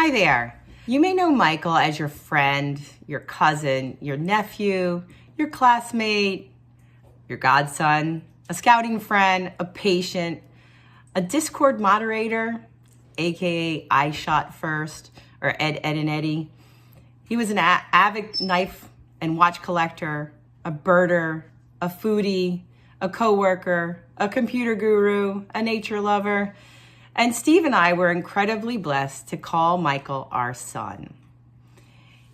Hi there. You may know Michael as your friend, your cousin, your nephew, your classmate, your godson, a scouting friend, a patient, a Discord moderator, aka I Shot First, or Ed, and Eddie. He was an avid knife and watch collector, a birder, a foodie, a coworker, a computer guru, a nature lover, and Steve and I were incredibly blessed to call Michael our son.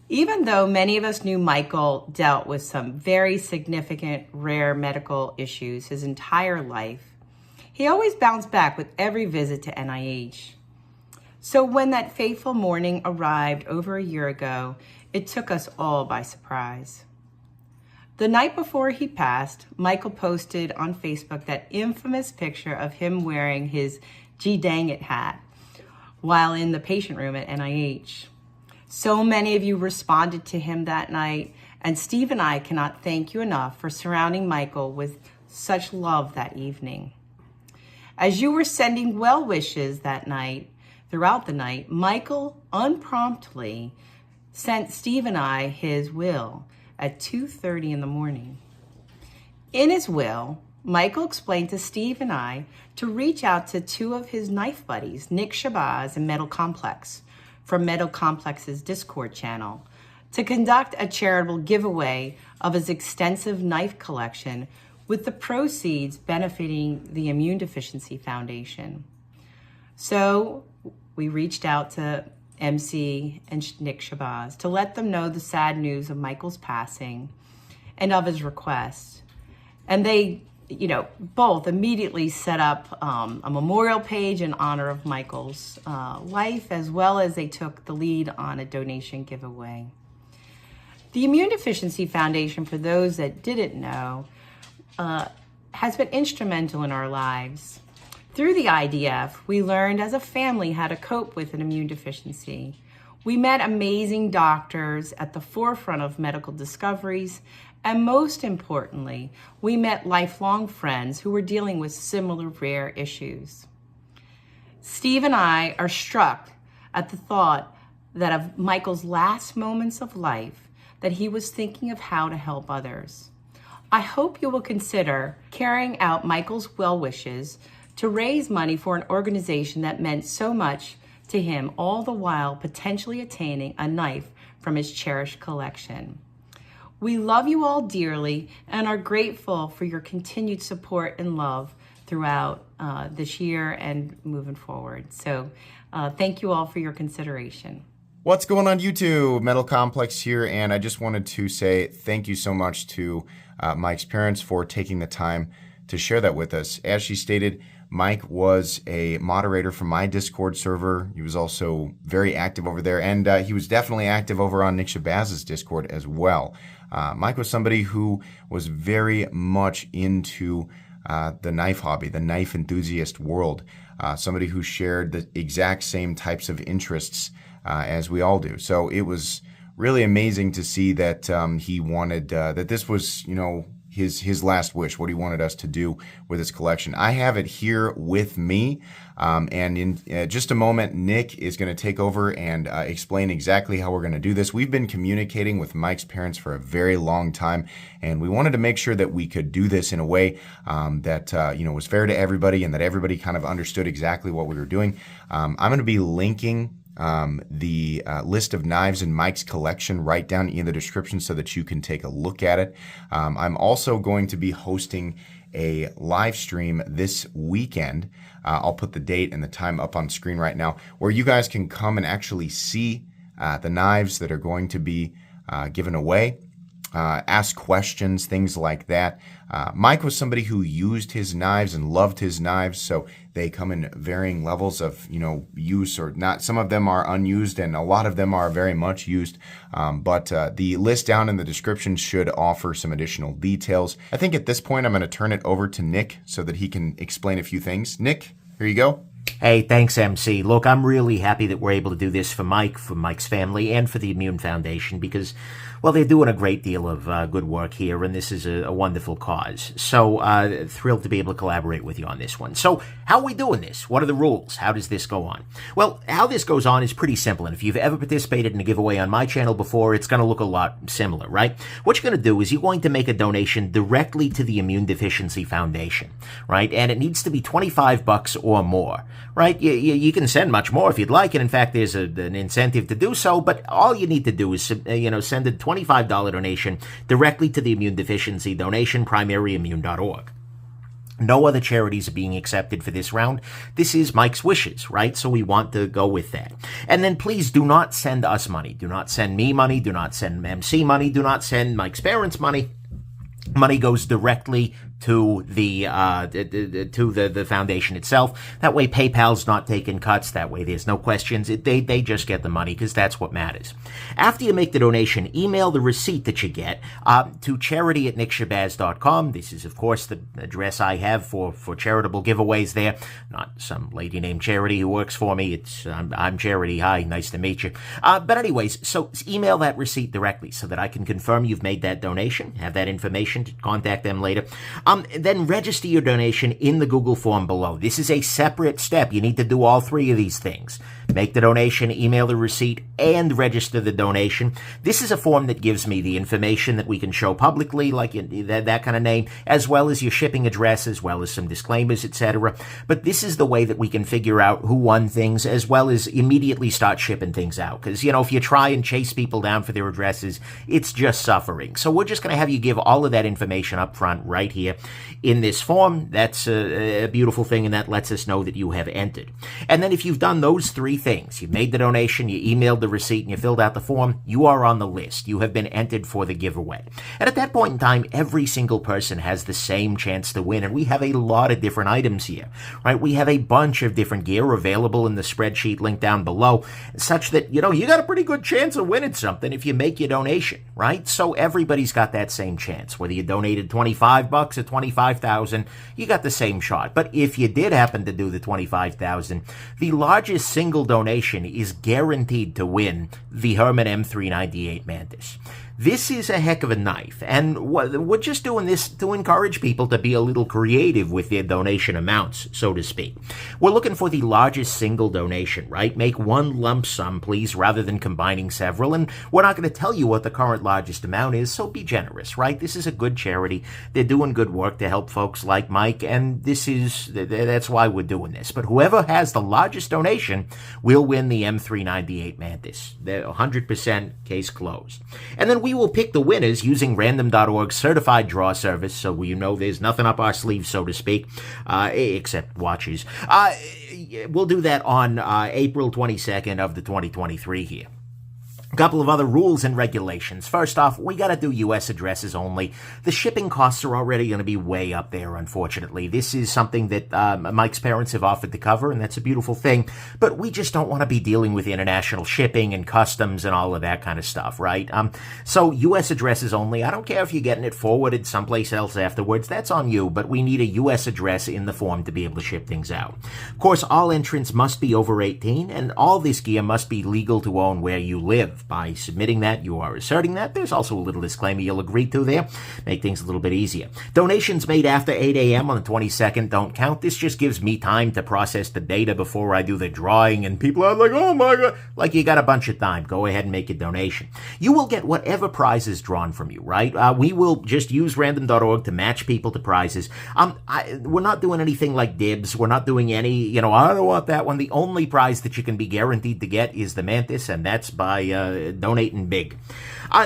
Even though many of us knew Michael dealt with some very significant, rare medical issues his entire life, he always bounced back with every visit to NIH. So when that fateful morning arrived over a year ago, it took us all by surprise. The night before he passed, Michael posted on Facebook that infamous picture of him wearing his gee dang it hat while in the patient room at NIH. So many of you responded to him that night, and Steve and I cannot thank you enough for surrounding Michael with such love that evening. As you were sending well wishes that night, throughout the night, Michael unpromptly sent Steve and I his will at 2:30 in the morning. In his will, Michael explained to Steve and I to reach out to two of his knife buddies, Nick Shabazz and MetalComplex, from MetalComplex's Discord channel, to conduct a charitable giveaway of his extensive knife collection, with the proceeds benefiting the Immune Deficiency Foundation. So we reached out to MC and Nick Shabazz to let them know the sad news of Michael's passing and of his request. And they, both immediately set up a memorial page in honor of Michael's life, as well as they took the lead on a donation giveaway. The Immune Deficiency Foundation, for those that didn't know, has been instrumental in our lives. Through the IDF, we learned as a family how to cope with an immune deficiency. We met amazing doctors at the forefront of medical discoveries, and most importantly, we met lifelong friends who were dealing with similar rare issues. Steve and I are struck at the thought that of Michael's last moments of life, that he was thinking of how to help others. I hope you will consider carrying out Michael's well wishes to raise money for an organization that meant so much to him, all the while potentially attaining a knife from his cherished collection. We love you all dearly and are grateful for your continued support and love throughout this year and moving forward. So thank you all for your consideration. What's going on YouTube? MetalComplex here, and I just wanted to say thank you so much to Mike's parents for taking the time to share that with us. As she stated, Mike was a moderator for my Discord server. He was also very active over there, and he was definitely active over on Nick Shabazz's Discord as well. Mike was somebody who was very much into the knife hobby, the knife enthusiast world, somebody who shared the exact same types of interests as we all do. So it was really amazing to see that he wanted, that this was, his last wish, what he wanted us to do with his collection. I have it here with me, and in just a moment, Nick is going to take over and explain exactly how we're going to do this. We've been communicating with Mike's parents for a very long time, and we wanted to make sure that we could do this in a way that was fair to everybody, and that everybody kind of understood exactly what we were doing. I'm going to be linking the list of knives in Mike's collection right down in the description so that you can take a look at it. I'm also going to be hosting a live stream this weekend. I'll put the date and the time up on screen right now, where you guys can come and actually see the knives that are going to be given away, ask questions, things like that. Mike was somebody who used his knives and loved his knives, so they come in varying levels of, use or not. Some of them are unused, and a lot of them are very much used. But the list down in the description should offer some additional details. I think at this point, I'm going to turn it over to Nick so that he can explain a few things. Nick, here you go. Hey, thanks, MC. Look, I'm really happy that we're able to do this for Mike, for Mike's family, and for the Immune Foundation, because Well, they're doing a great deal of good work here, and this is a wonderful cause. So thrilled to be able to collaborate with you on this one. So how are we doing this? What are the rules? How does this go on? Well, how this goes on is pretty simple, and if you've ever participated in a giveaway on my channel before, it's going to look a lot similar, right? What you're going to do is you're going to make a donation directly to the Immune Deficiency Foundation, right? And it needs to be $25 or more, right? You can send much more if you'd like, and in fact, there's an incentive to do so, but all you need to do is, send a $25 donation directly to the Immune Deficiency Donation, primary-immune.org. No other charities are being accepted for this round. This is Mike's wishes, right? So we want to go with that. And then please do not send us money. Do not send me money. Do not send MC money. Do not send Mike's parents money. Money goes directly to the foundation itself. That way PayPal's not taking cuts. That way there's no questions. They just get the money because that's what matters. After you make the donation, email the receipt that you get to charity@nickshabazz.com. This is, of course, the address I have for charitable giveaways there. Not some lady named Charity who works for me. I'm Charity. Hi, nice to meet you. But anyways, so email that receipt directly so that I can confirm you've made that donation, have that information to contact them later. Then register your donation in the Google form below. This is a separate step. You need to do all three of these things. Make the donation, email the receipt, and register the donation. This is a form that gives me the information that we can show publicly, like that kind of name, as well as your shipping address, as well as some disclaimers, etc. But this is the way that we can figure out who won things, as well as immediately start shipping things out. Because, if you try and chase people down for their addresses, it's just suffering. So we're just going to have you give all of that information up front right here in this form. That's a beautiful thing, and that lets us know that you have entered. And then if you've done those three things, you made the donation, you emailed the receipt, and you filled out the form, you are on the list. You have been entered for the giveaway. And at that point in time, every single person has the same chance to win, and we have a lot of different items here, right? We have a bunch of different gear available in the spreadsheet link down below, such that, you got a pretty good chance of winning something if you make your donation, right? So everybody's got that same chance. Whether you donated $25 or $25,000, you got the same shot. But if you did happen to do the $25,000, the largest single donation is guaranteed to win the Herman M398 Mantis. This is a heck of a knife, and we're just doing this to encourage people to be a little creative with their donation amounts, so to speak. We're looking for the largest single donation, right? Make one lump sum, please, rather than combining several, and we're not going to tell you what the current largest amount is, so be generous, right? This is a good charity. They're doing good work to help folks like Mike, and that's why we're doing this. But whoever has the largest donation will win the M398 Mantis. They're 100% case closed. And then we will pick the winners using random.org's certified draw service, so there's nothing up our sleeves, so to speak, except watches. We'll do that on April 22nd of the 2023 here. A couple of other rules and regulations. First off, we got to do U.S. addresses only. The shipping costs are already going to be way up there, unfortunately. This is something that Mike's parents have offered to cover, and that's a beautiful thing. But we just don't want to be dealing with international shipping and customs and all of that kind of stuff, right? So U.S. addresses only. I don't care if you're getting it forwarded someplace else afterwards. That's on you, but we need a U.S. address in the form to be able to ship things out. Of course, all entrants must be over 18, and all this gear must be legal to own where you live. By submitting that, you are asserting that. There's also a little disclaimer you'll agree to there. Make things a little bit easier. Donations made after 8 a.m. on the 22nd don't count. This just gives me time to process the data before I do the drawing, and people are like, oh my God. Like, you got a bunch of time. Go ahead and make a donation. You will get whatever prize is drawn from you, right? We will just use random.org to match people to prizes. We're not doing anything like dibs. We're not doing any, I don't want that one. The only prize that you can be guaranteed to get is the Mantis, and that's by donating big.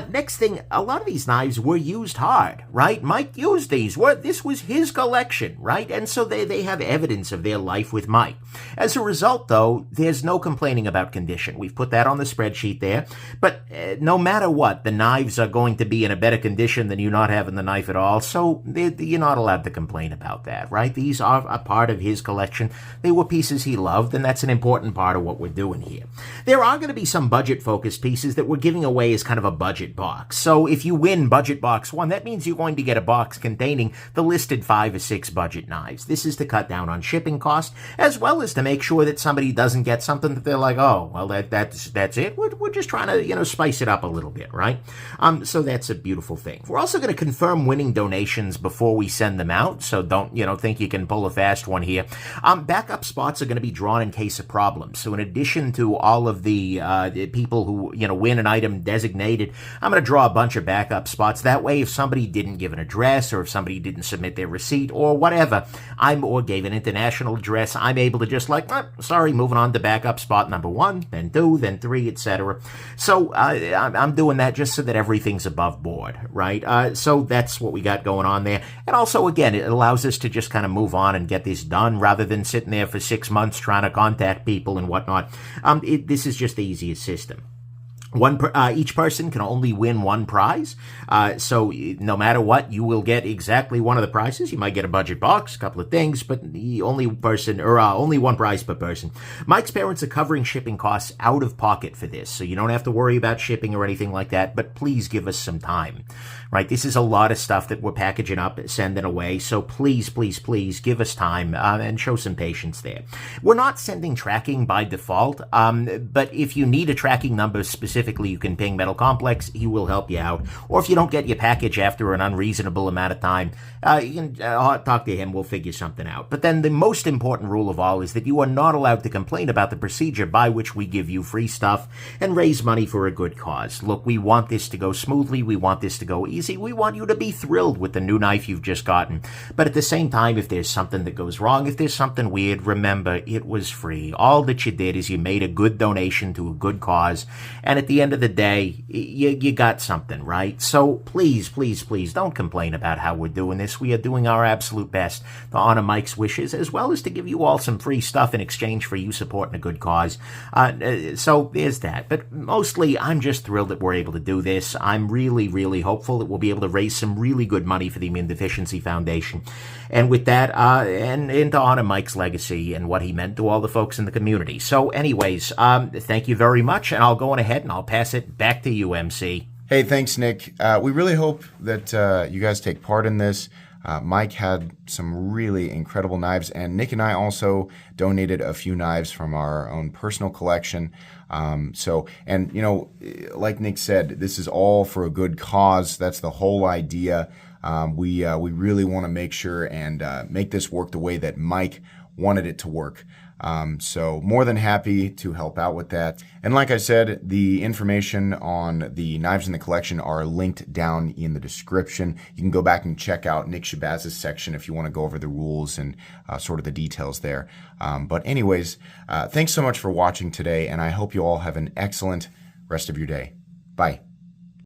Next thing, a lot of these knives were used hard, right? Mike used these. This was his collection, right? And so they have evidence of their life with Mike. As a result, though, there's no complaining about condition. We've put that on the spreadsheet there. But no matter what, the knives are going to be in a better condition than you not having the knife at all. So you're not allowed to complain about that, right? These are a part of his collection. They were pieces he loved, and that's an important part of what we're doing here. There are going to be some budget-focused pieces is that we're giving away as kind of a budget box. So if you win budget box 1, that means you're going to get a box containing the listed 5 or 6 budget knives. This is to cut down on shipping costs, as well as to make sure that somebody doesn't get something that they're like, oh, well, that's it. We're just trying to, spice it up a little bit, right? So that's a beautiful thing. We're also going to confirm winning donations before we send them out, so don't, think you can pull a fast one here. Backup spots are going to be drawn in case of problems. So in addition to all of the people who, win an item designated, I'm going to draw a bunch of backup spots. That way, if somebody didn't give an address, or if somebody didn't submit their receipt, or whatever, or gave an international address, I'm able to just sorry, moving on to backup spot number 1, then 2, then 3, etc. So I'm doing that just so that everything's above board, right? So that's what we got going on there. And also, again, it allows us to just kind of move on and get this done rather than sitting there for 6 months trying to contact people and whatnot. This is just the easiest system. Each person can only win 1 prize, so no matter what, you will get exactly one of the prizes. You might get a budget box, a couple of things, but only 1 prize per person. Mike's parents are covering shipping costs out of pocket for this, so you don't have to worry about shipping or anything like that, but please give us some time, right? This is a lot of stuff that we're packaging up, sending away, so please, please, please give us time and show some patience there. We're not sending tracking by default, but if you need a tracking number specifically, you can ping MetalComplex. He will help you out. Or if you don't get your package after an unreasonable amount of time, you can talk to him. We'll figure something out. But then the most important rule of all is that you are not allowed to complain about the procedure by which we give you free stuff and raise money for a good cause. Look, we want this to go smoothly. We want this to go easy. We want you to be thrilled with the new knife you've just gotten. But at the same time, if there's something that goes wrong, if there's something weird, remember, it was free. All that you did is you made a good donation to a good cause. And at the end of the day, you got something, right? So please, please, please don't complain about how we're doing this. We are doing our absolute best to honor Mike's wishes, as well as to give you all some free stuff in exchange for you supporting a good cause. So there's that. But mostly, I'm just thrilled that we're able to do this. I'm really, really hopeful that we'll be able to raise some really good money for the Immune Deficiency Foundation. And with that, and to honor Mike's legacy and what he meant to all the folks in the community. So anyways, thank you very much, and I'll go on ahead and I'll pass it back to you, MC. Hey, thanks, Nick. We really hope that you guys take part in this. Mike had some really incredible knives, and Nick and I also donated a few knives from our own personal collection. Like Nick said, this is all for a good cause. That's the whole idea. We really want to make sure and make this work the way that Mike wanted it to work. So more than happy to help out with that. And like I said, the information on the knives in the collection are linked down in the description. You can go back and check out Nick Shabazz's section if you want to go over the rules and sort of the details there. But anyways, thanks so much for watching today, and I hope you all have an excellent rest of your day. Bye.